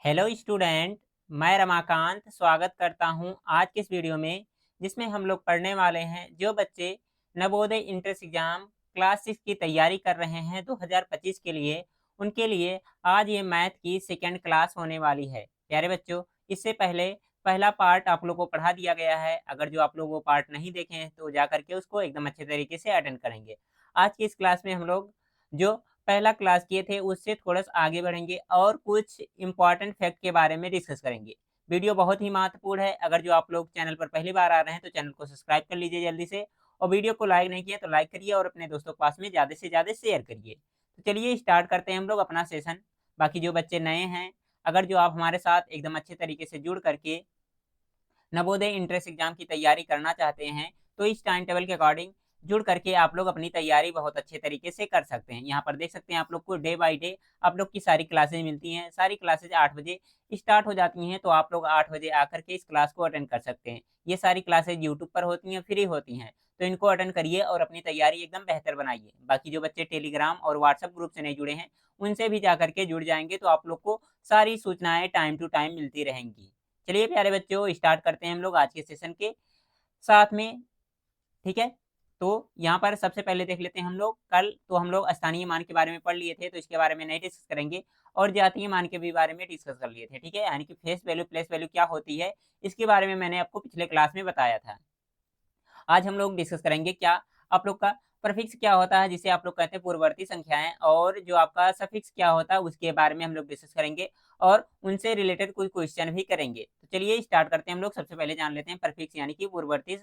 Hello student. मैं रमाकांत स्वागत करता हूं आज के इस वीडियो में, जिसमें हम लोग पढ़ने वाले हैं जो बच्चे नवोदय इंट्रेंस एग्जाम क्लास 6 की तैयारी कर रहे हैं 2025 के लिए। उनके लिए आज ये मैथ की सेकेंड क्लास होने वाली है। प्यारे बच्चों, इससे पहले पहला पार्ट आप लोग को पढ़ा दिया गया है। अगर जो आप लोग वो पार्ट नहीं देखे हैं तो जा करके उसको एकदम अच्छे तरीके से अटेंड करेंगे। आज की इस क्लास में हम लोग जो पहला क्लास किए थे उससे थोड़ा-सा आगे बढ़ेंगे और कुछ इम्पोर्टेंट फैक्ट के बारे में डिस्कस करेंगे। वीडियो बहुत ही महत्वपूर्ण है। अगर जो आप लोग चैनल पर पहली बार आ रहे हैं तो चैनल को सब्सक्राइब कर लीजिए जल्दी से, और वीडियो को लाइक नहीं किया तो लाइक करिए और अपने दोस्तों के पास में ज़्यादा से ज़्यादा शेयर करिए। तो चलिए स्टार्ट करते हैं हम लोग अपना सेशन। बाकी जो बच्चे नए हैं, अगर जो आप हमारे साथ एकदम अच्छे तरीके से जुड़ करके नवोदय एंट्रेंस एग्जाम की तैयारी करना चाहते हैं, तो इस टाइम टेबल के अकॉर्डिंग जुड़ करके आप लोग अपनी तैयारी बहुत अच्छे तरीके से कर सकते हैं। यहाँ पर देख सकते हैं आप लोग को डे बाय डे आप लोग की सारी क्लासेज मिलती हैं। सारी क्लासेज 8 बजे स्टार्ट हो जाती हैं, तो आप लोग 8 बजे आकर के इस क्लास को अटेंड कर सकते हैं। ये सारी क्लासेज यूट्यूब पर होती हैं, फ्री होती हैं, तो इनको अटेंड करिए और अपनी तैयारी एकदम बेहतर बनाइए। बाकी जो बच्चे टेलीग्राम और व्हाट्सएप ग्रुप से नहीं जुड़े हैं, उनसे भी जाकर के जुड़ जाएंगे, तो आप लोग को सारी सूचनाएँ टाइम टू टाइम मिलती रहेंगी। चलिए प्यारे बच्चों, स्टार्ट करते हैं हम लोग आज के सेशन के साथ में, ठीक है? तो यहाँ पर सबसे पहले देख लेते हैं हम लोग, कल तो हम लोग स्थानीय मान के बारे में पढ़ लिए थे, तो इसके बारे में नहीं डिस्कस करेंगे, और जातीय मान के भी बारे में डिस्कस कर लिए थे, ठीक है? यानी कि फेस वैल्यू, प्लेस वैल्यू क्या होती है, इसके बारे में मैंने आपको पिछले क्लास में बताया था। आज हम लोग डिस्कस करेंगे क्या आप लोग का प्रीफिक्स क्या होता है, जिसे आप लोग कहते हैं पूर्ववर्ती संख्याएँ, और जो आपका सफिक्स क्या होता है उसके बारे में हम लोग डिस्कस करेंगे और उनसे रिलेटेड कुछ क्वेश्चन भी करेंगे। तो चलिए स्टार्ट करते हैं हम लोग। सबसे पहले जान लेते हैं प्रीफिक्स यानी कि पूर्ववर्ती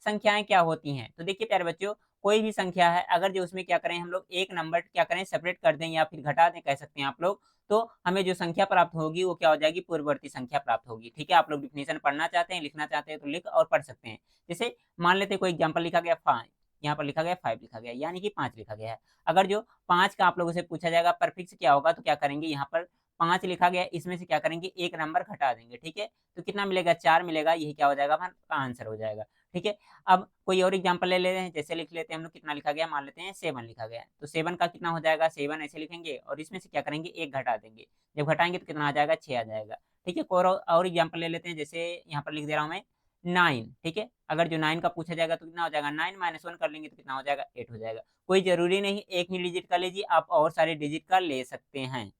संख्याएँ क्या होती हैं। तो देखिए प्यारे बच्चों, कोई भी संख्या है, अगर जो उसमें क्या करें हम लोग एक नंबर क्या करें सेपरेट कर दें या फिर घटा दें कह सकते हैं आप लोग, तो हमें जो संख्या प्राप्त होगी वो क्या हो जाएगी, पूर्ववर्ती संख्या प्राप्त होगी। ठीक है? आप लोग डेफिनिशन पढ़ना चाहते हैं, लिखना चाहते हैं तो लिख और पढ़ सकते हैं। जैसे मान लेते हैं कोई एग्जांपल लिखा गया 5, यहाँ पर लिखा गया 5 लिखा गया, यानी कि 5 लिखा गया है। अगर जो 5 का आप लोगों से पूछा जाएगा प्रीफिक्स क्या होगा, तो क्या करेंगे, यहाँ पर 5 लिखा गया है, इसमें से क्या करेंगे, एक नंबर घटा देंगे, ठीक है? तो कितना मिलेगा, 4 मिलेगा, यही क्या हो जाएगा, हमारा आंसर हो जाएगा, ठीक है? अब कोई और एग्जांपल ले लेते हैं, जैसे लिख लेते हैं हम लोग, कितना लिखा गया, मान लेते हैं 7 लिखा गया है, तो 7 का कितना हो जाएगा, 7 ऐसे लिखेंगे और इसमें से क्या करेंगे, 1 घटा देंगे। जब घटाएँगे तो कितना आ जाएगा, 6 आ जाएगा, ठीक है? और एग्जांपल ले लेते हैं, जैसे यहाँ पर लिख दे रहा हूँ मैं 9, ठीक है? अगर जो 9 का पूछा जाएगा तो कितना हो जाएगा, 9 माइनस 1 कर लेंगे तो कितना हो जाएगा, 8 हो जाएगा। कोई ज़रूरी नहीं एक ही डिजिट का लीजिए, आप और सारे डिजिट का ले सकते हैं।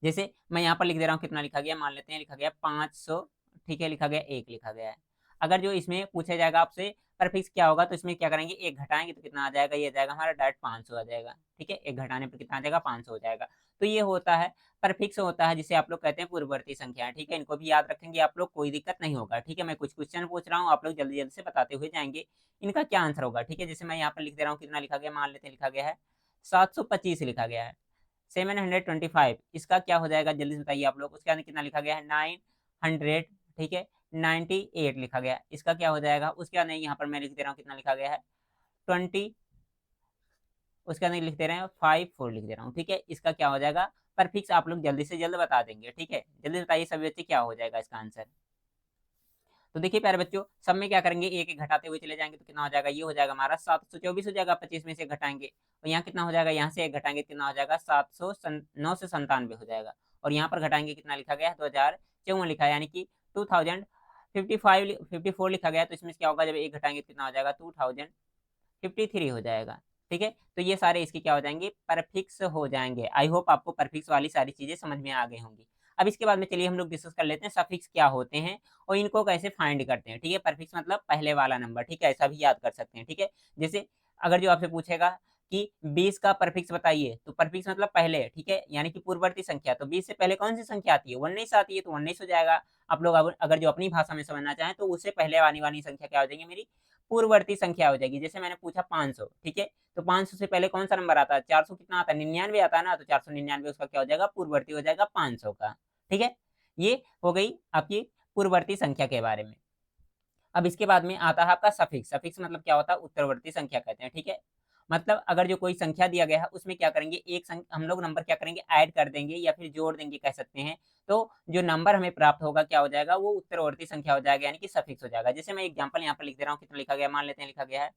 जैसे मैं यहाँ पर लिख दे रहा हूँ, कितना लिखा गया, मान लेते हैं लिखा गया 500, ठीक है? लिखा गया 1 लिखा गया है। अगर जो इसमें पूछा जाएगा आपसे प्रीफिक्स क्या होगा, तो इसमें क्या करेंगे, 1 घटाएँगे तो कितना आ जाएगा, ये आ जाएगा हमारा डायरेक्ट 500 आ जाएगा, ठीक है? 1 घटाने पे कितना आ जाएगा, 500 हो जाएगा। तो ये होता है प्रीफिक्स होता है, जिसे आप लोग कहते हैं पूर्ववर्ती संख्याएँ, ठीक है? इनको भी याद रखेंगे आप लोग, कोई दिक्कत नहीं होगा, ठीक है? मैं कुछ क्वेश्चन पूछ रहा हूँ, आप लोग जल्दी-जल्दी से बताते हुए जाएँगे, इनका क्या आंसर होगा, ठीक है? जैसे मैं यहाँ पर लिख दे रहा हूँ, कितना लिखा गया, मान लेते हैं लिखा गया है 725 लिखा गया है। 725 इसका क्या हो जाएगा, जल्दी से बताइए आप लोग। उसके बाद कितना लिखा गया है, 900, ठीक है? 98 लिखा गया है, इसका क्या हो जाएगा। उसके बाद नहीं, यहाँ पर मैं लिख दे रहा हूँ, कितना लिखा गया है 20, उसके बाद नहीं लिख दे रहे हैं 54 लिख दे रहा हूँ, ठीक है? इसका क्या हो जाएगा, प्रीफिक्स आप लोग जल्दी से जल्द बता देंगे, ठीक है? जल्दी से बताइए सभी बच्चे, क्या हो जाएगा इसका आंसर। तो देखिए प्यारे बच्चों, सब में क्या करेंगे, एक-एक घटाते हुए चले जाएँगे तो कितना हो जाएगा, ये हो जाएगा हमारा 724 हो जाएगा, 25 में से घटाएँगे। और यहाँ कितना हो जाएगा, यहाँ से 1 घटाएँगे कितना हो जाएगा, 997 हो जाएगा। और यहाँ पर घटाएँगे कितना लिखा गया है, 2054 लिखा है, यानी कि 2055 54 लिखा गया है, तो इसमें से क्या होगा, जब 1 घटाएँगे तो कितना हो जाएगा, 2053 हो जाएगा। ठीक है? तो ये सारे इसके क्या हो जाएँगे, प्रीफिक्स हो जाएँगे। आई होप आपको प्रीफिक्स वाली सारी चीज़ें समझ में आ गई होंगी। अब इसके बाद में चलिए हम लोग डिस्कस कर लेते हैं सफिक्स क्या होते हैं और इनको कैसे फाइंड करते हैं, ठीक है? प्रीफिक्स मतलब पहले वाला नंबर, ठीक है? ऐसा भी याद कर सकते हैं, ठीक है? जैसे अगर जो आपसे पूछेगा कि 20 का प्रीफिक्स बताइए, तो प्रीफिक्स मतलब पहले, ठीक है? यानी कि पूर्ववर्ती संख्या, तो 20 से पहले कौन-सी संख्या आती है? 19 आती है, तो 19 हो जाएगा। आप लोग अब अगर जो अपनी भाषा में समझना चाहें, तो उससे पहले आने वाली संख्या क्या हो जाएगी, मेरी पूर्ववर्ती संख्या हो जाएगी। जैसे मैंने पूछा 500, ठीक है? तो 500 से पहले कौन-सा नंबर आता है? 400 कितना आता है? 99 आता है ना, तो 499 उसका क्या हो जाएगा, पूर्ववर्ती हो जाएगा 500 का, ठीक है? ये हो गई आपकी पूर्ववर्ती संख्या के बारे में। अब इसके बाद में आता है आपका सफिक्स। सफिक्स मतलब क्या होता है, उत्तरवर्ती संख्या कहते हैं, ठीक है? मतलब अगर जो कोई संख्या दिया गया है उसमें क्या करेंगे, एक हम लोग नंबर क्या करेंगे, ऐड कर देंगे या फिर जोड़ देंगे कह सकते हैं। तो जो नंबर हमें प्राप्त होगा क्या हो जाएगा, वो उत्तरवर्ती संख्या हो जाएगा, यानी कि सफिक्स हो जाएगा। जैसे मैं एग्जांपल यहाँ पर लिख दे रहा हूँ, कितना लिखा गया है, मान लेते हैं लिखा गया है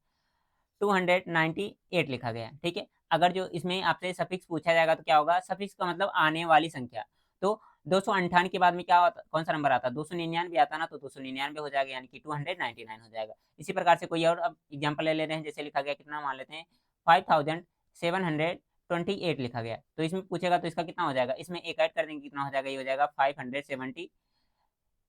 298 लिखा गया है, ठीक है? अगर जो इसमें आपसे सफिक्स पूछा जाएगा तो क्या होगा, सफिक्स का मतलब आने वाली संख्या। तो 258 के बाद में क्या होता, कौन सा नंबर आता है, 299 आता ना, तो 299 हो जाएगा, यानी कि 299 हो जाएगा। इसी प्रकार से कोई और अब एग्जाम्पल ले लेते हैं, जैसे लिखा गया कितना मान लेते हैं 5728 लिखा गया, तो इसमें पूछेगा तो इसका कितना हो जाएगा, इसमें एक ऐड कर देंगे कितना हो जाएगा, ये हो जाएगा 5700,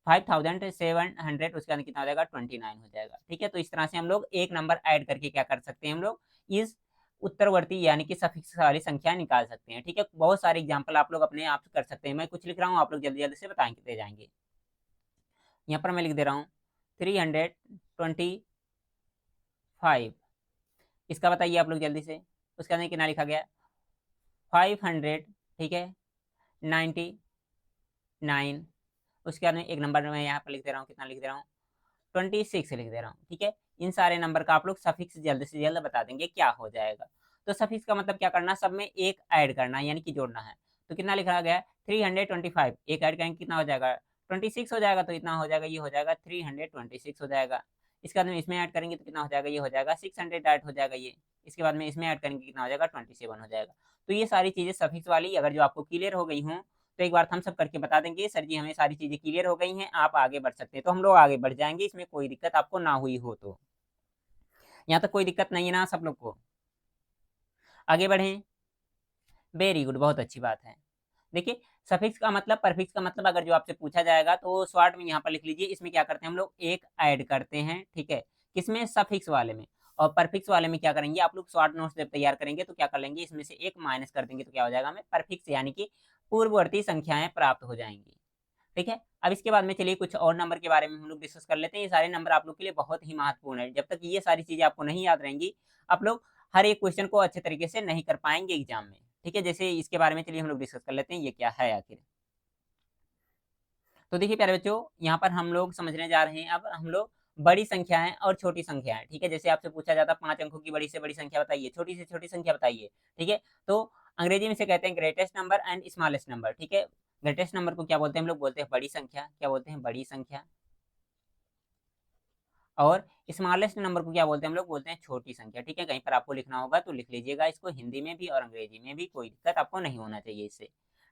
उसके अंदर कितना हो जाएगा 29 हो जाएगा। ठीक है, तो इस तरह से हम लोग एक नंबर ऐड करके क्या कर सकते हैं, हम लोग इस उत्तरवर्ती यानी कि सफिक्स वाली संख्या निकाल सकते हैं। ठीक है, बहुत सारे एग्जाम्पल आप लोग अपने आप कर सकते हैं, मैं कुछ लिख रहा हूँ, आप लोग जल्दी जल्दी से बताते जाएंगे। यहाँ पर मैं लिख दे रहा हूँ 325, इसका बताइए आप लोग जल्दी से, उसके अंदर कितना लिखा गया 500, ठीक है 99, उसके बाद में एक नंबर मैं यहाँ पर लिख दे रहा हूँ, कितना लिख दे रहा हूँ 26 लिख दे रहा हूँ। ठीक है, इन सारे नंबर का आप लोग सफिक्स जल्द से जल्द बता देंगे क्या हो जाएगा। तो सफिक्स का मतलब क्या करना, सब में एक ऐड करना यानी कि जोड़ना है। तो कितना लिखा गया 325, एक ऐड करेंगे कितना हो जाएगा 26 हो जाएगा, तो इतना हो जाएगा, ये हो जाएगा 326 हो जाएगा। इसके बाद में इसमें ऐड करेंगे तो कितना हो जाएगा, ये हो जाएगा 600 ऐड हो जाएगा ये। इसके बाद में इसमें ऐड करेंगे कितना हो जाएगा 27 हो जाएगा। तो ये सारी चीजें सफिक्स वाली अगर जो आपको क्लियर हो गई हों तो एक बार थम्स अप करके बता देंगे सर जी हमें सारी चीजें क्लियर हो गई हैं, आप आगे बढ़ सकते हैं। तो हम लोग आगे बढ़ जाएंगे, इसमें कोई दिक्कत आपको ना हुई हो तो। यहाँ तक कोई दिक्कत नहीं है ना सब लोग को, आगे बढ़ें। वेरी गुड, बहुत अच्छी बात है। देखिए सफिक्स का मतलब परफिक्स का मतलब अगर जो आपसे पूछा जाएगा तो शॉर्ट में यहाँ पर लिख लीजिए, इसमें क्या करते हैं हम लोग एक ऐड करते हैं। ठीक है, किसमें, सफिक्स वाले में। और परफिक्स वाले में क्या करेंगे, आप लोग शॉर्ट नोट्स जब तैयार करेंगे तो क्या कर लेंगे, इसमें से एक माइनस कर देंगे तो क्या हो जाएगा, हमें परफिक्स यानी कि पूर्ववर्ती संख्याएं प्राप्त हो जाएंगी। ठीक है, अब इसके बाद में चलिए कुछ और नंबर के बारे में हम लोग डिस्कस कर लेते हैं। ये सारे नंबर आप लोग के लिए बहुत ही महत्वपूर्ण है, जब तक ये सारी चीजें आपको नहीं याद रहेंगी आप लोग हर एक क्वेश्चन को अच्छे तरीके से नहीं कर पाएंगे एग्जाम में। ठीक है, जैसे इसके बारे में चलिए हम लोग डिस्कस कर लेते हैं ये क्या है आखिर। तो देखिए प्यारे बच्चों, यहाँ पर हम लोग समझने जा रहे हैं, अब हम लोग बड़ी संख्याएं और छोटी संख्याएं। ठीक है, जैसे आपसे पूछा जाता 5 अंकों की बड़ी से बड़ी संख्या बताइए, छोटी से छोटी संख्या बताइए। ठीक है, तो अंग्रेजी में से कहते हैं greatest number and smallest number. ठीक है, ग्रेटेस्ट नंबर को क्या बोलते हैं, हम लोग बोलते हैं बड़ी संख्या, क्या बोलते हैं, बड़ी संख्या। और स्मॉलेस्ट नंबर को क्या बोलते हैं, हम लोग बोलते हैं छोटी संख्या। ठीक है, कहीं पर आपको लिखना होगा तो लिख लीजिएगा इसको, हिंदी में भी और अंग्रेजी में भी, कोई दिक्कत आपको नहीं होना चाहिए इससे।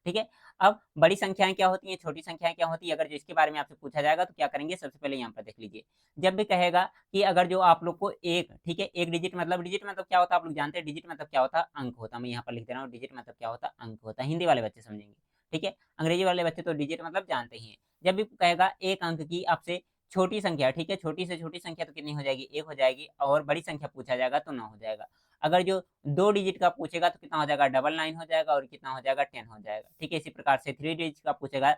ठीक है, अब बड़ी संख्याएं क्या होती हैं, छोटी संख्याएं क्या होती है, अगर जो इसके बारे में आपसे पूछा जाएगा तो क्या करेंगे, सबसे पहले यहाँ पर देख लीजिए। जब भी कहेगा कि अगर जो आप लोग को एक, ठीक है, एक डिजिट मतलब, डिजिट मतलब क्या होता है आप लोग जानते हैं, डिजिट मतलब क्या होता है, अंक होता है। मैं यहाँ पर लिख दे रहा हूँ डिजिट मतलब क्या होता है, अंक होता है, हिंदी वाले बच्चे समझेंगे। ठीक है, अंग्रेजी वाले बच्चे तो डिजिट मतलब जानते ही हैं। जब भी कहेगा एक अंक की आपसे छोटी संख्या, ठीक है, छोटी से छोटी संख्या तो कितनी हो जाएगी, एक हो जाएगी, और बड़ी संख्या पूछा जाएगा तो 9 हो जाएगा। अगर जो 2 डिजिट का पूछेगा तो कितना हो जाएगा, 99 हो जाएगा, और कितना हो जाएगा 10 हो जाएगा। ठीक है, इसी प्रकार से 3 डिजिट का पूछेगा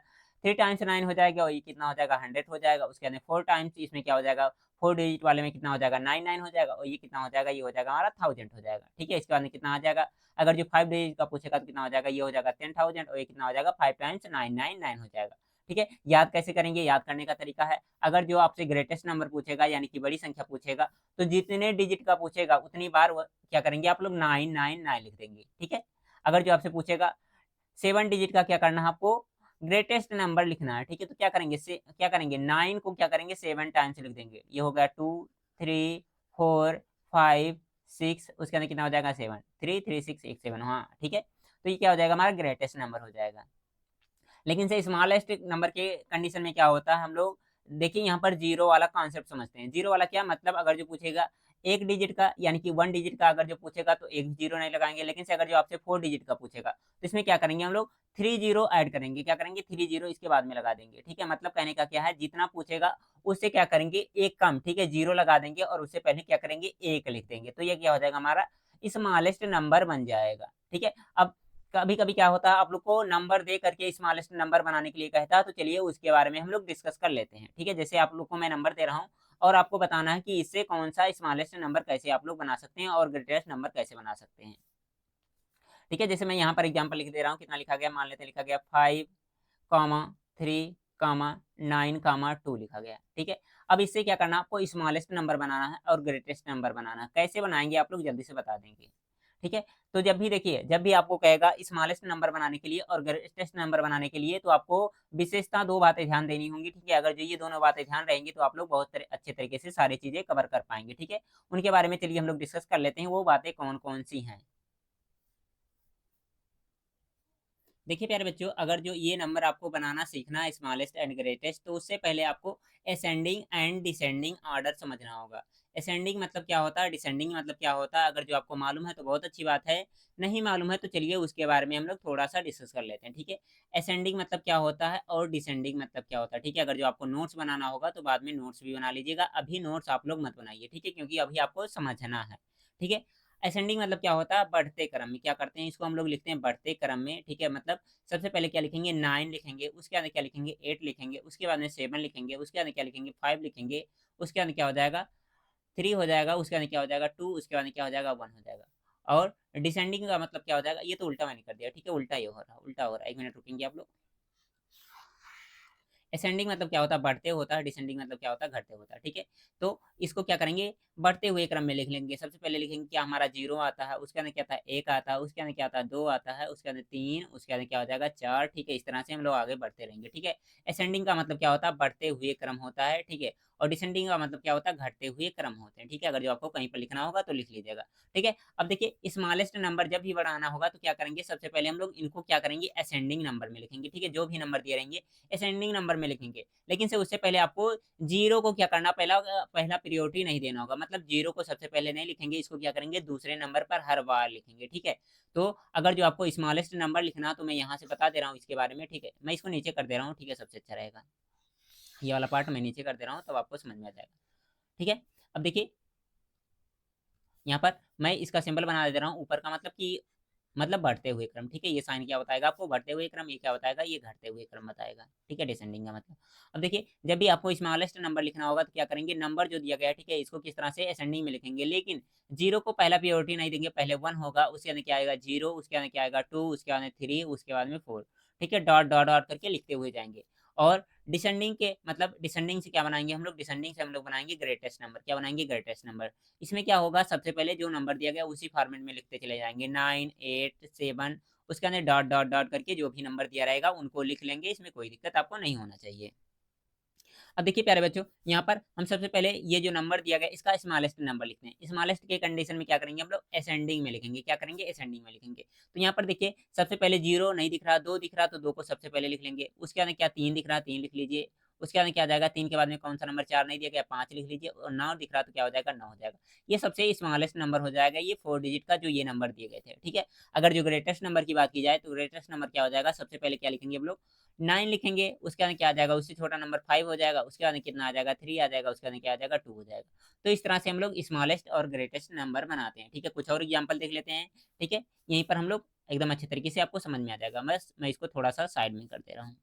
3 टाइम्स 9 हो जाएगा, और ये कितना हो जाएगा 100 हो जाएगा। उसके बाद 4 टाइम्स इसमें क्या हो जाएगा, 4 डिजिट वाले में कितना हो जाएगा 99 हो जाएगा, और ये कितना हो जाएगा, ये हो जाएगा हमारा 1000 हो जाएगा। ठीक है, इसके बाद में कितना आ जाएगा, अगर जो 5 डिजिट का पूछेगा तो कितना हो जाएगा, ये हो जाएगा 10,000, और ये कितना हो जाएगा 5 टाइम्स 999 हो जाएगा। ठीक है, याद कैसे करेंगे, याद करने का तरीका है, अगर जो आपसे ग्रेटेस्ट नंबर पूछेगा यानी कि बड़ी संख्या पूछेगा तो जितने डिजिट का पूछेगा उतनी बार वो क्या करेंगे आप लोग 999 लिख देंगे। ठीक है, अगर जो आपसे पूछेगा 7 डिजिट का क्या करना है आपको, ग्रेटेस्ट नंबर लिखना है। ठीक है, तो क्या करेंगे, क्या करेंगे 9 को क्या करेंगे 7 टाइम्स लिख देंगे, ये हो गया 2 3 4 5 6, उसके अंदर कितना हो जाएगा 7, 3 3 6 1 7। हाँ ठीक है, तो ये क्या हो जाएगा, हमारा ग्रेटेस्ट नंबर हो जाएगा। लेकिन से स्मॉलेस्ट नंबर के कंडीशन में क्या होता है, हम लोग देखिए यहाँ पर जीरो वाला कॉन्सेप्ट समझते हैं। जीरो वाला क्या मतलब, अगर जो पूछेगा एक डिजिट का यानी कि 1 डिजिट का अगर जो पूछेगा तो एक जीरो नहीं लगाएंगे, लेकिन से अगर जो आपसे 4 डिजिट का पूछेगा तो इसमें क्या करेंगे, हम लोग 3 जीरो ऐड करेंगे, क्या करेंगे 3 जीरो इसके बाद में लगा देंगे। ठीक है, मतलब कहने का क्या है, जितना पूछेगा उससे क्या करेंगे एक कम, ठीक है, जीरो लगा देंगे और उससे पहले क्या करेंगे एक लिख देंगे, तो ये क्या हो जाएगा हमारा स्मॉलेस्ट नंबर बन जाएगा। ठीक है, अब कभी कभी क्या होता है आप लोग को नंबर दे करके स्मॉलेस्ट नंबर बनाने के लिए कहता है, तो चलिए उसके बारे में हम लोग डिस्कस कर लेते हैं। ठीक है, जैसे आप लोग को मैं नंबर दे रहा हूँ और आपको बताना है कि इससे कौन सा स्मॉलेस्ट नंबर कैसे आप लोग बना सकते हैं और ग्रेटेस्ट नंबर कैसे बना सकते हैं। ठीक है, जैसे मैं यहाँ पर एग्जाम्पल लिख दे रहा हूँ, कितना लिखा गया, मान लेते हैं लिखा गया 5,3,9,2 लिखा गया। ठीक है, अब इससे क्या करना, आपको स्मॉलेस्ट नंबर बनाना है और ग्रेटेस्ट नंबर बनाना है। कैसे बनाएंगे आप लोग जल्दी से बता देंगे। ठीक है, तो जब भी देखिए, जब भी आपको कहेगा स्मॉलेस्ट नंबर बनाने के लिए और ग्रेटेस्ट नंबर बनाने के लिए, तो आपको विशेषता 2 बातें ध्यान देनी होंगी। ठीक है, अगर जो ये दोनों बातें ध्यान रहेंगी तो आप लोग बहुत अच्छे तरीके से सारी चीजें कवर कर पाएंगे। ठीक है, उनके बारे में चलिए हम लोग डिस्कस कर लेते हैं, वो बातें कौन कौन सी हैं। देखिए प्यारे बच्चों, अगर जो ये नंबर आपको बनाना सीखना है स्मॉलेस्ट एंड ग्रेटेस्ट, तो उससे पहले आपको असेंडिंग एंड डिसेंडिंग ऑर्डर समझना होगा। असेंडिंग मतलब क्या होता है, डिसेंडिंग मतलब क्या होता है, अगर जो आपको मालूम है तो बहुत अच्छी बात है, नहीं मालूम है तो चलिए उसके बारे में हम लोग थोड़ा सा डिस्कस कर लेते हैं, ठीक है। असेंडिंग मतलब क्या होता है और डिसेंडिंग मतलब क्या होता है, ठीक है। अगर जो आपको नोट्स बनाना होगा तो बाद में नोट्स भी बना लीजिएगा, अभी नोट्स आप लोग मत बनाइए, ठीक है, क्योंकि अभी आपको समझना है, ठीक है। असेंडिंग मतलब क्या होता है, बढ़ते क्रम में क्या करते हैं, इसको हम लोग लिखते हैं बढ़ते क्रम में, ठीक है। मतलब सबसे पहले क्या लिखेंगे, 9 लिखेंगे, उसके बाद क्या लिखेंगे, 8 लिखेंगे, उसके बाद में 7 लिखेंगे, उसके बाद क्या लिखेंगे, 5 लिखेंगे, उसके बाद क्या हो जाएगा, 3 हो जाएगा, उसके बाद क्या हो जाएगा, 2, उसके बाद क्या हो जाएगा, 1 हो जाएगा। और डिसेंडिंग का मतलब क्या हो जाएगा, ये तो उल्टा मैंने कर दिया, ठीक है, उल्टा ये हो रहा है, उल्टा हो रहा है, 1 मिनट रुकेंगे आप लोग। असेंडिंग मतलब क्या होता है, बढ़ते होता है, डिसेंडिंग मतलब क्या होता है, घटते होता है, ठीक है। तो इसको क्या करेंगे, बढ़ते हुए क्रम में लिख लेंगे। सबसे पहले लिखेंगे क्या, हमारा 0 आता है, उसके अंदर क्या आता है, 1 आता है, उसके अंदर क्या आता है, 2 आता है, उसके अंदर 3, उसके अंदर क्या हो जाएगा, 4, ठीक है। इस तरह से हम लोग आगे बढ़ते रहेंगे, ठीक है। असेंडिंग का मतलब क्या होता है, बढ़ते हुए क्रम होता है, ठीक है। और डिसेंडिंग का मतलब क्या होता है, घटते हुए क्रम होते हैं, ठीक है। अगर जो आपको कहीं पर लिखना होगा तो लिख लीजिएगा, ठीक है। अब देखिए स्मॉलेस्ट नंबर जब भी बढ़ाना होगा तो क्या करेंगे, सबसे पहले हम लोग इनको क्या करेंगे, असेंडिंग नंबर में लिखेंगे, ठीक है। जो भी नंबर दिए रहेंगे असेंडिंग नंबर में लिखेंगे। लेकिन से उससे पहले आपको जीरो को क्या करना, पहला पहला प्रायोरिटी नहीं देना होगा, मतलब जीरो को सबसे पहले नहीं लिखेंगे, इसको क्या करेंगे, दूसरे नंबर पर हर बार लिखेंगे, ठीक है। तो अगर जो आपको स्मॉलेस्ट नंबर लिखना तो मैं यहाँ से बता दे रहा हूँ इसके बारे में, ठीक है। मैं इसको नीचे कर दे रहा हूँ, ठीक है, सबसे अच्छा रहेगा, ये वाला पार्ट मैं नीचे कर दे रहा हूँ तब आपको समझ में आ जाएगा, ठीक है। अब देखिए यहाँ पर मैं इसका सिंबल बना दे रहा हूँ, ऊपर का मतलब कि मतलब बढ़ते हुए क्रम, ठीक है। ये साइन क्या बताएगा आपको, बढ़ते हुए क्रम, ये क्या बताएगा, ये घटते हुए क्रम बताएगा, ठीक है, डिसेंडिंग का मतलब। अब देखिए जब भी आपको स्मॉलेस्ट नंबर लिखना होगा तो क्या करेंगे, नंबर जो दिया गया है, ठीक है, इसको किस तरह से असेंडिंग में लिखेंगे, लेकिन जीरो को पहला प्रायोरिटी नहीं देंगे, पहले 1 होगा, उसके अंदर क्या आएगा, 0, उसके अंदर क्या आएगा, 2, उसके बाद में 3, उसके बाद में 4, ठीक है, डॉट डॉट डॉट करके लिखते हुए जाएंगे। और डिसेंडिंग के मतलब डिसेंडिंग से क्या बनाएंगे हम लोग, डिसेंडिंग से हम लोग बनाएंगे ग्रेटेस्ट नंबर, क्या बनाएंगे, ग्रेटेस्ट नंबर। इसमें क्या होगा, सबसे पहले जो नंबर दिया गया उसी फॉर्मेट में लिखते चले जाएंगे, 9, 8, 7, उसके अंदर डॉट डॉट डॉट करके जो भी नंबर दिया रहेगा उनको लिख लेंगे, इसमें कोई दिक्कत आपको नहीं होना चाहिए। अब देखिए प्यारे बच्चों, यहाँ पर हम सबसे पहले ये जो नंबर दिया गया इसका स्मॉलेस्ट नंबर लिखते हैं। स्मॉलेस्ट के कंडीशन में क्या करेंगे हम लोग, असेंडिंग में लिखेंगे, क्या करेंगे, असेंडिंग में लिखेंगे। तो यहाँ पर देखिए सबसे पहले 0 नहीं दिख रहा, 2 दिख रहा, तो 2 को सबसे पहले लिख लेंगे। उसके बाद क्या 3 दिख रहा, 3 लिख लीजिए। उसके बाद क्या आ जाएगा, 3 के बाद में कौन सा नंबर, 4 नहीं दिया गया, 5 लिख लीजिए। और 9 दिख रहा तो क्या हो जाएगा, 9 हो जाएगा। ये सबसे स्मॉलेस्ट नंबर हो जाएगा, ये 4 डिजिट का जो ये नंबर दिए गए थे, ठीक है। अगर जो ग्रेटेस्ट नंबर की बात की जाए तो ग्रेटेस्ट नंबर क्या हो जाएगा, सबसे पहले क्या लिखेंगे हम लोग, 9 लिखेंगे, उसके बाद क्या आ जाएगा, उससे छोटा नंबर 5 हो जाएगा, उसके बाद कितना आ जाएगा, 3 आ जाएगा, उसके बाद क्या आ जाएगा, 2 हो जाएगा। तो इस तरह से हम लोग स्मॉलेस्ट और ग्रेटेस्ट नंबर बनाते हैं, ठीक है। कुछ और एग्जांपल देख लेते हैं, ठीक है। यहीं पर हम लोग एकदम अच्छे तरीके से आपको समझ में आ जाएगा, बस मैं इसको थोड़ा सा साइड में कर दे रहा हूँ।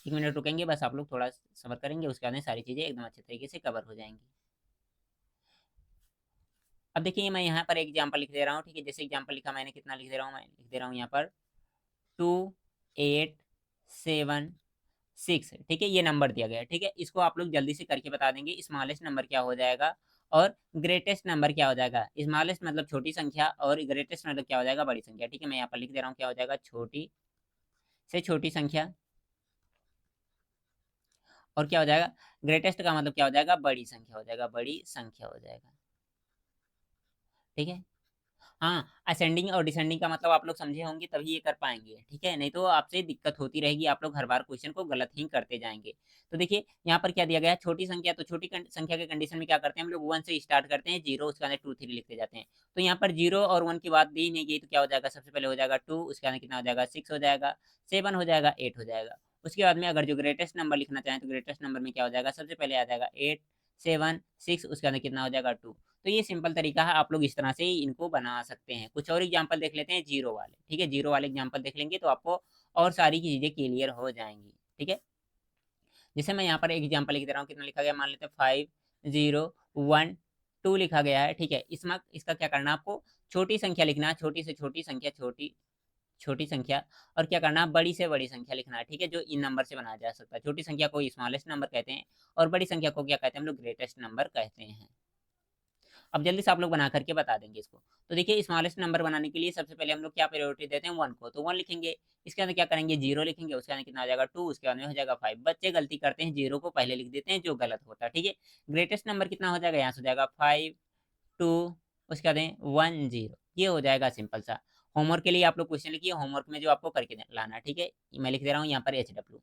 एक मिनट रुकेंगे, बस आप लोग थोड़ा सब्र करेंगे, उसके बाद में सारी चीजें एकदम अच्छे तरीके से कवर हो जाएंगी। अब देखिए मैं यहाँ पर एक एग्जाम्पल लिख दे रहा हूँ, ठीक है। जैसे एग्जाम्पल लिखा मैंने, कितना लिख दे रहा हूँ, मैं लिख दे रहा हूँ यहाँ पर 2, 8, 7, 6, ठीक है। ये नंबर दिया गया है, ठीक है। इसको आप लोग जल्दी से करके बता देंगे स्मॉलेस्ट नंबर क्या हो जाएगा और ग्रेटेस्ट नंबर क्या हो जाएगा। स्मॉलेस्ट मतलब छोटी संख्या और ग्रेटेस्ट मतलब क्या हो जाएगा, बड़ी संख्या, ठीक है। मैं यहाँ पर लिख दे रहा हूँ, क्या हो जाएगा, छोटी से छोटी संख्या, और क्या हो जाएगा, ग्रेटेस्ट का मतलब क्या हो जाएगा, बड़ी संख्या हो जाएगा, बड़ी संख्या हो जाएगा, ठीक है। हाँ, असेंडिंग और डिसेंडिंग का मतलब आप लोग समझे होंगे तभी ये कर पाएंगे, ठीक है, नहीं तो आपसे दिक्कत होती रहेगी, आप लोग हर बार क्वेश्चन को गलत ही करते जाएंगे। तो देखिए यहाँ पर क्या दिया गया है, छोटी संख्या, तो छोटी संख्या के कंडीशन में क्या करते हैं हम लोग, 1 से स्टार्ट करते हैं, 0 उसके अंदर 2, 3 लिखते जाते हैं। तो यहाँ पर 0 और 1 की बात दी नहीं गई, तो क्या हो जाएगा, सबसे पहले हो जाएगा 2, उसके अंदर कितना हो जाएगा, 6 हो जाएगा, 7 हो जाएगा, 8 हो जाएगा। उसके बाद में अगर जो ग्रेटेस्ट नंबर लिखना चाहें तो ग्रेटेस्ट नंबर में क्या हो जाएगा, सबसे पहले आ जाएगा 8, 7, 6, उसके अंदर कितना हो जाएगा, 2। तो ये सिंपल तरीका है, आप लोग इस तरह से ही इनको बना सकते हैं। कुछ और एग्जांपल देख लेते हैं जीरो वाले, ठीक है। जीरो वाले एग्जांपल देख लेंगे तो आपको और सारी चीजें क्लियर हो जाएंगी, ठीक है। जैसे मैं यहाँ पर एक एग्जांपल लिख दे रहा हूँ, कितना लिखा गया, मान लेते हैं 5, 0, 1, 2 लिखा गया है, ठीक है। इसमें इसका क्या करना है आपको, छोटी संख्या लिखना है, छोटी से छोटी संख्या, छोटी छोटी संख्या, और क्या करना है, बड़ी से बड़ी संख्या लिखना है, ठीक है, जो इन नंबर से बनाया जा सकता है। छोटी संख्या को स्मॉलेस्ट नंबर कहते हैं और बड़ी संख्या को क्या कहते हैं हम लोग, ग्रेटेस्ट नंबर कहते हैं। अब जल्दी से आप लोग बना करके बता देंगे इसको। तो देखिए स्मॉलेस्ट नंबर बनाने के लिए सबसे पहले हम लोग क्या प्रायोरिटी देते हैं 1 को, तो 1 लिखेंगे। इसके अंदर क्या करेंगे 0 लिखेंगे, उसके अंदर कितना आ जाएगा 2, उसके बाद में हो जाएगा 5। बच्चे गलती करते हैं 0 को पहले लिख देते हैं जो गलत होता है, ठीक है। ग्रेटेस्ट नंबर कितना हो जाएगा, यहाँ से हो जाएगा 5, 2, उसके बाद में 1, 0। ये हो जाएगा सिंपल सा। होमवर्क के लिए आप लोग क्वेश्चन लिखिए, होमवर्क में जो आपको करके लाना है, ठीक है। मैं लिख दे रहा हूँ यहाँ पर HW,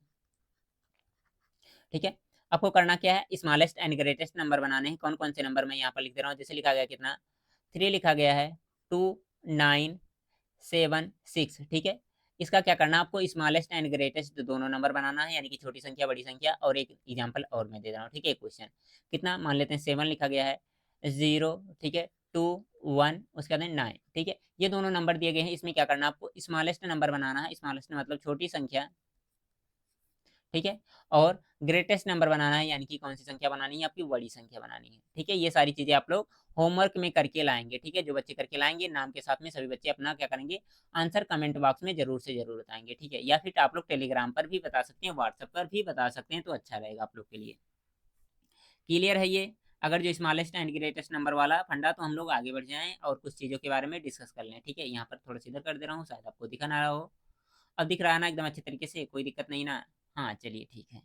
ठीक है। आपको करना क्या है, स्मॉलेस्ट एंड ग्रेटेस्ट नंबर बनाने हैं। कौन कौन से नंबर मैं यहाँ पर लिख दे रहा हूँ, जैसे लिखा गया कितना 3 लिखा गया है, 2, 9, 7, 6, ठीक है। इसका क्या करना है, आपको स्मॉलेस्ट एंड ग्रेटेस्ट दोनों नंबर बनाना है, यानी कि छोटी संख्या बड़ी संख्या। और एक एग्जांपल और मैं दे रहा हूँ, ठीक है। क्वेश्चन कितना मान लेते हैं 7 लिखा गया है, 0, ठीक है, 2, 1, उसके बाद 9, ठीक है। ये दोनों नंबर दिए गए हैं, इसमें क्या करना है, आपको स्मॉलेस्ट नंबर बनाना है। स्मॉलेस्ट मतलब छोटी संख्या, ठीक है। और ग्रेटेस्ट नंबर बनाना है, यानी कि कौन सी संख्या बनानी है, आपकी बड़ी संख्या बनानी है, ठीक है। ये सारी चीजें आप लोग होमवर्क में करके लाएंगे, ठीक है। जो बच्चे करके लाएंगे नाम के साथ में सभी बच्चे अपना क्या करेंगे, आंसर कमेंट बॉक्स में जरूर से जरूर बताएंगे, ठीक है। या फिर आप लोग टेलीग्राम पर भी बता सकते हैं, व्हाट्सएप पर भी बता सकते हैं, तो अच्छा रहेगा आप लोग के लिए। क्लियर है ये। अगर जो स्मॉलेस्ट एंड ग्रेटेस्ट नंबर वाला फंडा, तो हम लोग आगे बढ़ जाएं और कुछ चीजों के बारे में डिस्कस कर लें, ठीक है। यहाँ पर थोड़ा सा इधर कर दे रहा हूँ, शायद आपको दिखा ना रहा हो। अब दिख रहा है ना एकदम अच्छे तरीके से, कोई दिक्कत नहीं ना। हाँ चलिए ठीक है।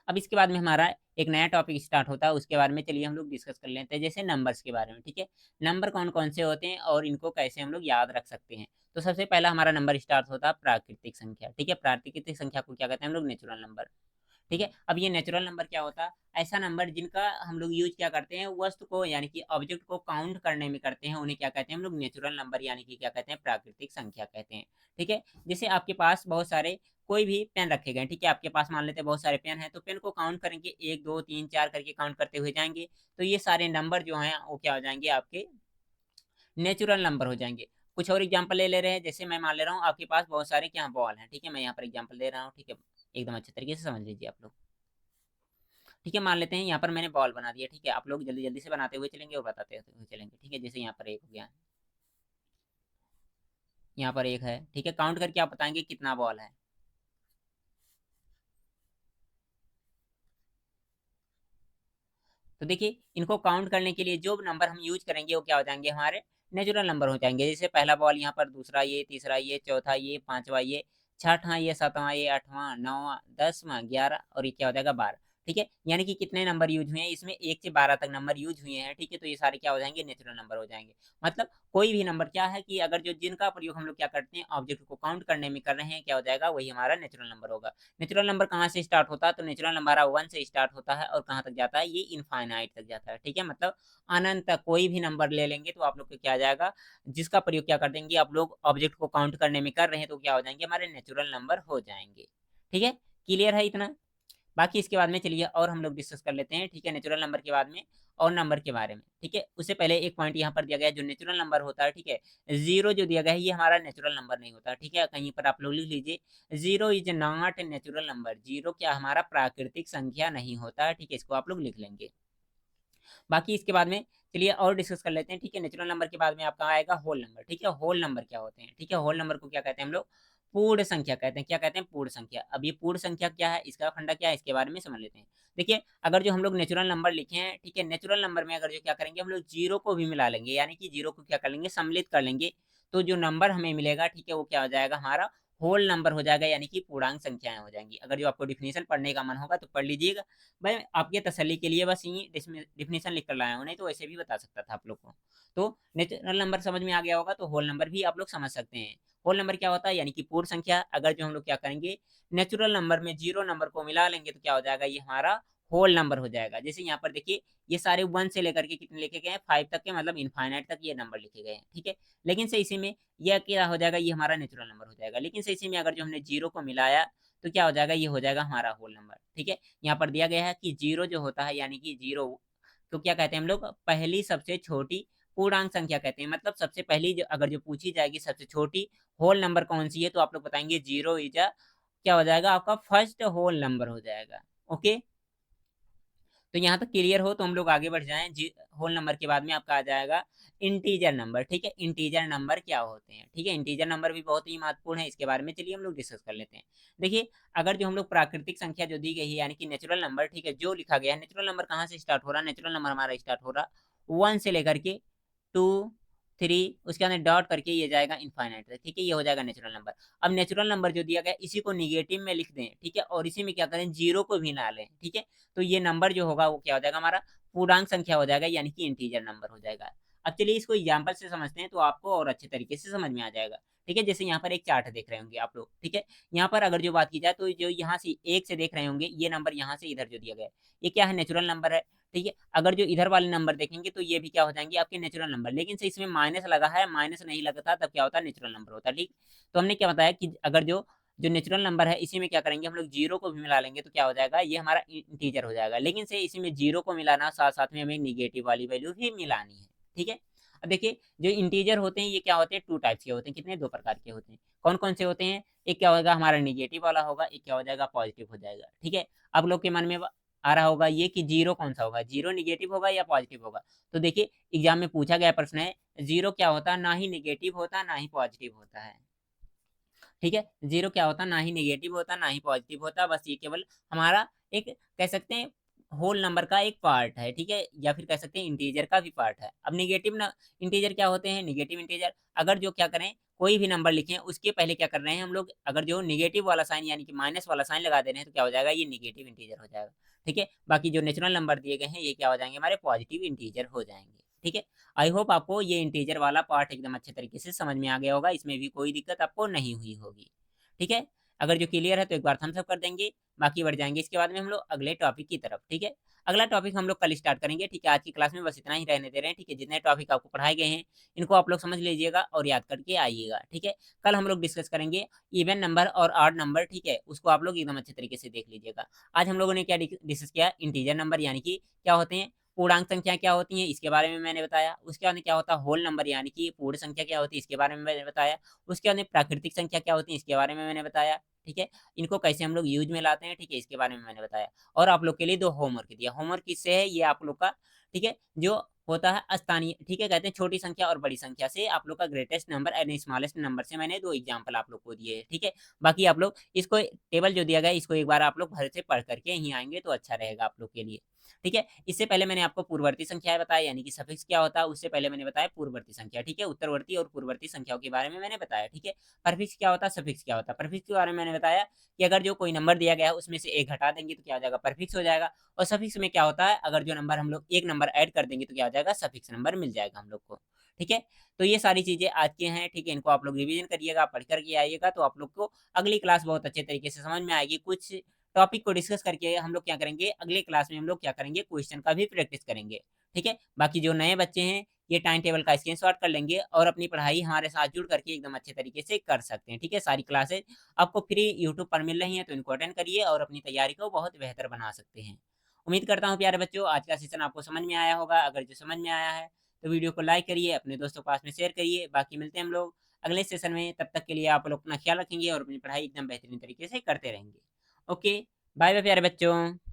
अब इसके बाद में हमारा एक नया टॉपिक स्टार्ट होता है, उसके बारे में चलिए हम लोग डिस्कस कर लेते हैं, जैसे नंबर्स के बारे में, ठीक है। नंबर कौन कौन से होते हैं और इनको कैसे हम लोग याद रख सकते हैं। तो सबसे पहला हमारा नंबर स्टार्ट होता है प्राकृतिक संख्या, ठीक है। प्राकृतिक संख्या को क्या कहते हैं हम लोग, नेचुरल नंबर, ठीक है। अब ये नेचुरल नंबर क्या होता है, ऐसा नंबर जिनका हम लोग यूज क्या करते हैं, वस्तु को यानी कि ऑब्जेक्ट को काउंट करने में करते हैं, उन्हें क्या कहते हैं हम लोग, नेचुरल नंबर, यानी कि क्या कहते हैं, प्राकृतिक संख्या कहते हैं, ठीक है। जैसे आपके पास बहुत सारे कोई भी पेन रखे गए, ठीक है। आपके पास मान लेते हैं बहुत सारे पेन हैं, तो पेन को काउंट करेंगे 1, 2, 3, 4 करके काउंट करते हुए जाएंगे, तो ये सारे नंबर जो हैं वो क्या हो जाएंगे, आपके नेचुरल नंबर हो जाएंगे। कुछ और एग्जांपल ले रहे हैं, जैसे मैं मान ले रहा हूँ आपके पास बहुत सारे क्या बॉल हैं, ठीक है। मैं यहाँ पर एग्जांपल दे रहा हूँ, ठीक है। एकदम अच्छे तरीके से समझ लीजिए आप लोग, ठीक है। मान लेते हैं यहाँ पर मैंने बॉल बना दिया, ठीक है। आप लोग जल्दी जल्दी से बनाते हुए चलेंगे और बताते हुए चलेंगे, ठीक है। जैसे यहाँ पर एक हो गया, यहाँ पर एक है, ठीक है। काउंट करके आप बताएंगे कितना बॉल है। तो देखिए इनको काउंट करने के लिए जो नंबर हम यूज करेंगे वो क्या हो जाएंगे, हमारे नेचुरल नंबर हो जाएंगे। जैसे पहला बॉल यहाँ पर, दूसरा ये, तीसरा ये, चौथा ये, पांचवा ये, छठवां ये, सातवां ये, आठवां, नौवां, 10वां, 11 और ये क्या हो जाएगा 12, ठीक है। यानी कि कितने नंबर यूज हुए हैं इसमें, 1 से 12 तक नंबर यूज हुए हैं, ठीक है। तो ये सारे क्या हो जाएंगे, नेचुरल नंबर हो जाएंगे। मतलब कोई भी नंबर क्या है कि अगर जो जिनका प्रयोग हम लोग क्या करते हैं, ऑब्जेक्ट को काउंट करने में कर रहे हैं, क्या हो जाएगा, वही हमारा नेचुरल नंबर होगा। नेचुरल नंबर कहाँ से स्टार्ट होता है, तो नेचुरल नंबर 1 से स्टार्ट होता है और कहाँ तक जाता है, ये इनफाइनाइट तक जाता है, ठीक है। मतलब अनंत तक कोई भी नंबर ले लेंगे तो आप लोग को क्या आ जाएगा, जिसका प्रयोग क्या कर देंगे, आप लोग ऑब्जेक्ट को काउंट करने में कर रहे हैं, तो क्या हो जाएंगे, हमारे नेचुरल नंबर हो जाएंगे, ठीक है। क्लियर है इतना। बाकी इसके बाद में चलिए और हम लोग डिस्कस कर लेते हैं, ठीक है। नेचुरल नंबर के बाद में और नंबर के बारे में, ठीक है। उससे पहले एक पॉइंट यहाँ पर दिया गया है, जो नेचुरल नंबर होता है, ठीक है। 0 जो दिया गया है ये हमारा नेचुरल नंबर नहीं होता, ठीक है। कहीं पर आप लोग लिख लीजिए 0 इज नॉट नेचुरल नंबर, 0 क्या हमारा प्राकृतिक संख्या नहीं होता है, ठीक है। इसको आप लोग लिख लेंगे। बाकी इसके बाद में चलिए और डिस्कस कर लेते हैं, ठीक है। नेचुरल नंबर के बाद में आपका आएगा होल नंबर, ठीक है। होल नंबर क्या होते हैं, ठीक है। होल नंबर को क्या कहते हैं हम लोग, पूर्ण संख्या कहते हैं। क्या कहते हैं, पूर्ण संख्या। अब ये पूर्ण संख्या क्या है, इसका फंडा क्या है, इसके बारे में समझ लेते हैं। देखिए अगर जो हम लोग नेचुरल नंबर लिखे हैं, ठीक है, नेचुरल नंबर में अगर जो क्या करेंगे हम लोग जीरो को भी मिला लेंगे, यानी कि जीरो को क्या कर लेंगे, सम्मिलित कर लेंगे, तो जो नंबर हमें मिलेगा, ठीक है, वो क्या हो जाएगा, हमारा होल नंबर हो जाएगा, यानी कि पूर्णांक संख्याएं हो जाएंगी। अगर जो आपको डिफिनेशन पढ़ने का मन होगा तो पढ़ लीजिएगा। मैं आपके तसल्ली के लिए बस यही डिफिनेशन लिख कर लाया हूँ, नहीं तो वैसे भी बता सकता था आप लोग को। तो नेचुरल नंबर समझ में आ गया होगा, तो होल नंबर भी आप लोग समझ सकते हैं। होल नंबर क्या होता है, यानी कि पूर्ण संख्या। अगर जो हम लोग क्या करेंगे, नेचुरल नंबर में जीरो नंबर को मिला लेंगे, तो क्या हो जाएगा, ये हमारा होल नंबर हो जाएगा। जैसे यहाँ पर देखिए ये सारे 1 से लेकर के कितने लिखे गए हैं, 5 तक के, मतलब इनफाइनाइट तक ये नंबर लिखे गए हैं, ठीक है। लेकिन से इसी में यह क्या हो जाएगा, ये हमारा नेचुरल नंबर हो जाएगा। लेकिन से इसी में अगर जो हमने जीरो को मिलाया, तो क्या हो जाएगा, ये हो जाएगा हमारा होल नंबर, ठीक है। यहाँ पर दिया गया है कि जीरो जो होता है, यानी कि जीरो तो क्या कहते हैं हम लोग, पहली सबसे छोटी पूर्णांक संख्या कहते हैं। मतलब सबसे पहली जो अगर जो पूछी जाएगी सबसे छोटी होल नंबर कौन सी है, तो आप लोग बताएंगे जीरो इज क्या हो जाएगा, आपका फर्स्ट होल नंबर हो जाएगा। ओके, तो यहाँ तक क्लियर हो तो हम लोग आगे बढ़ जाएं। होल नंबर के बाद में आपका आ जाएगा इंटीजर नंबर, ठीक है। इंटीजर नंबर क्या होते हैं, ठीक है। इंटीजर नंबर भी बहुत ही महत्वपूर्ण है, इसके बारे में चलिए हम लोग डिस्कस कर लेते हैं। देखिए अगर जो हम लोग प्राकृतिक संख्या जो दी गई है, यानी कि नेचुरल नंबर, ठीक है, जो लिखा गया है, नेचुरल नंबर कहाँ से स्टार्ट हो रहा है, नेचुरल नंबर हमारा स्टार्ट हो रहा 1 से लेकर के 2 3 उसके अंदर डॉट करके ये जाएगा इनफाइनाइट तक, ठीक है, ये हो जाएगा नेचुरल नंबर। अब नेचुरल नंबर जो दिया गया इसी को निगेटिव में लिख दें, ठीक है, और इसी में क्या करें, जीरो को भी ना लें, ठीक है। तो ये नंबर जो होगा वो क्या हो जाएगा, हमारा पूर्णांक संख्या हो जाएगा, यानी कि इंटीजर नंबर हो जाएगा। अब चलिए इसको एग्जाम्पल से समझते हैं तो आपको और अच्छे तरीके से समझ में आ जाएगा, ठीक है। जैसे यहाँ पर एक चार्ट देख रहे होंगे आप लोग, ठीक है। यहाँ पर अगर जो बात की जाए तो जो यहाँ से 1 से देख रहे होंगे, ये नंबर यहाँ से इधर जो दिया गया है, ये क्या है, नेचुरल नंबर है, ठीक है। अगर जो इधर वाले नंबर देखेंगे तो ये भी क्या हो जाएंगे, आपके नेचुरल नंबर, लेकिन से इसमें माइनस लगा है, माइनस नहीं लगता तब क्या होता है, नेचुरल नंबर होता है, ठीक। तो हमने क्या बताया कि अगर जो जो नेचुरल नंबर है इसी में क्या करेंगे, हम लोग जीरो को भी मिला लेंगे तो क्या हो जाएगा, ये हमारा इंटीजर हो जाएगा, लेकिन से इसी में जीरो को मिलाना साथ साथ में हमें निगेटिव वाली वैल्यू भी मिलानी है, ठीक है। अब देखिए जो इंटीजर होते हैं ये क्या होते हैं, 2 टाइप्स के होते हैं, कितने, 2 प्रकार के होते हैं। कौन कौन से होते हैं, एक क्या होगा हमारा निगेटिव वाला होगा, एक क्या हो जाएगा, पॉजिटिव हो जाएगा, ठीक है। आप लोग के मन में आ रहा होगा ये कि जीरो कौन सा होगा, जीरो निगेटिव होगा या पॉजिटिव होगा। तो देखिए एग्जाम में पूछा गया प्रश्न है, जीरो क्या होता है, ना ही निगेटिव होता ना ही पॉजिटिव होता है, ठीक है। जीरो क्या होता, ना ही नेगेटिव होता ना ही पॉजिटिव होता, बस ये केवल हमारा एक कह सकते हैं होल नंबर का एक पार्ट है, ठीक है, या फिर कह सकते हैं इंटीजर का भी पार्ट है। अब निगेटिव ना इंटीजर क्या होते हैं, निगेटिव इंटीजर अगर जो क्या करें, कोई भी नंबर लिखें उसके पहले क्या कर रहे हैं हम लोग, अगर जो निगेटिव वाला साइन यानी कि माइनस वाला साइन लगा दे रहे हैं तो क्या हो जाएगा, ये निगेटिव इंटीजर हो जाएगा, ठीक है। बाकी जो नेचुरल नंबर दिए गए हैं ये क्या हो जाएंगे, हमारे पॉजिटिव इंटीजर हो जाएंगे, ठीक है। आई होप आपको ये इंटीजर वाला पार्ट एकदम अच्छे तरीके से समझ में आ गया होगा, इसमें भी कोई दिक्कत आपको नहीं हुई होगी, ठीक है। अगर जो क्लियर है तो एक बार थम्स अप कर देंगे, बाकी बढ़ जाएँगे इसके बाद में हम लोग अगले टॉपिक की तरफ, ठीक है। अगला टॉपिक हम लोग कल स्टार्ट करेंगे, ठीक है। आज की क्लास में बस इतना ही रहने दे रहे हैं, ठीक है। जितने टॉपिक आपको पढ़ाए गए हैं, इनको आप लोग समझ लीजिएगा और याद करके आइएगा, ठीक है। कल हम लोग डिस्कस करेंगे इवन नंबर और ऑड नंबर, ठीक है। उसको आप लोग एकदम अच्छे तरीके से देख लीजिएगा। आज हम लोगों ने क्या डिस्कस किया, इंटीजर नंबर यानी कि क्या होते हैं, पूर्णांक संख्या क्या होती हैं, इसके बारे में मैंने बताया। उसके बाद में क्या होता है होल नंबर यानी कि पूर्ण संख्या क्या होती है, इसके बारे में मैंने बताया। उसके बाद में प्राकृतिक संख्या क्या होती है, इसके बारे में मैंने बताया, ठीक है। इनको कैसे हम लोग यूज़ में लाते हैं, ठीक है, इसके बारे में मैंने बताया। और आप लोग के लिए 2 होमवर्क दिया। होमवर्क किससे है, ये आप लोग का, ठीक है, जो होता है स्थानीय, ठीक है, कहते हैं छोटी संख्या और बड़ी संख्या से आप लोग का greatest number and smallest number से मैंने 2 एग्जांपल आप लोग को दिए हैं, ठीक है। बाकी आप लोग इसको टेबल जो दिया गया है इसको एक बार आप लोग घर से पढ़ करके यहीं आएँगे तो अच्छा रहेगा आप लोग के लिए, ठीक है। इससे पहले मैंने आपको पूर्ववर्ती संख्याएँ बताया यानी कि सफिक्स क्या होता है, उससे पहले मैंने बताया पूर्ववर्ती संख्या, ठीक है। उत्तरवर्ती और पूर्ववर्ती संख्याओं के बारे में मैंने बताया, ठीक है। परफिक्स क्या होता है, सफिक्स क्या होता है। परफिक्स के बारे में मैंने बताया कि अगर जो कोई नंबर दिया गया है उसमें से 1 घटा देंगे तो क्या हो जाएगा, परफिक्स हो जाएगा। और सफिक्स में क्या होता है, अगर जो नंबर हम लोग 1 नंबर ऐड कर देंगे तो क्या हो जाएगा, सफिक्स नंबर मिल जाएगा हम लोग को, ठीक है। तो ये सारी चीज़ें आज की हैं, ठीक है। इनको आप लोग रिवीजन करिएगा, पढ़ कर के आइएगा तो आप लोग को अगली क्लास बहुत अच्छे तरीके से समझ में आएगी। कुछ टॉपिक को डिस्कस करके हम लोग क्या करेंगे, अगले क्लास में हम लोग क्या करेंगे, क्वेश्चन का भी प्रैक्टिस करेंगे, ठीक है। बाकी जो नए बच्चे हैं ये टाइम टेबल का स्क्रीनशॉट कर लेंगे और अपनी पढ़ाई हमारे साथ जुड़ करके एकदम अच्छे तरीके से कर सकते हैं, ठीक है। सारी क्लासेस आपको फ्री यूट्यूब पर मिल रही हैं तो इनको अटेंड करिए और अपनी तैयारी को बहुत बेहतर बना सकते हैं। उम्मीद करता हूँ प्यारे बच्चों आज का सेशन आपको समझ में आया होगा। अगर जो समझ में आया है तो वीडियो को लाइक करिए, अपने दोस्तों के पास में शेयर करिए। बाकी मिलते हैं हम लोग अगले सेशन में, तब तक के लिए आप लोग अपना ख्याल रखेंगे और अपनी पढ़ाई एकदम बेहतरीन तरीके से करते रहेंगे। ओके, बाय बाय प्यारे बच्चों।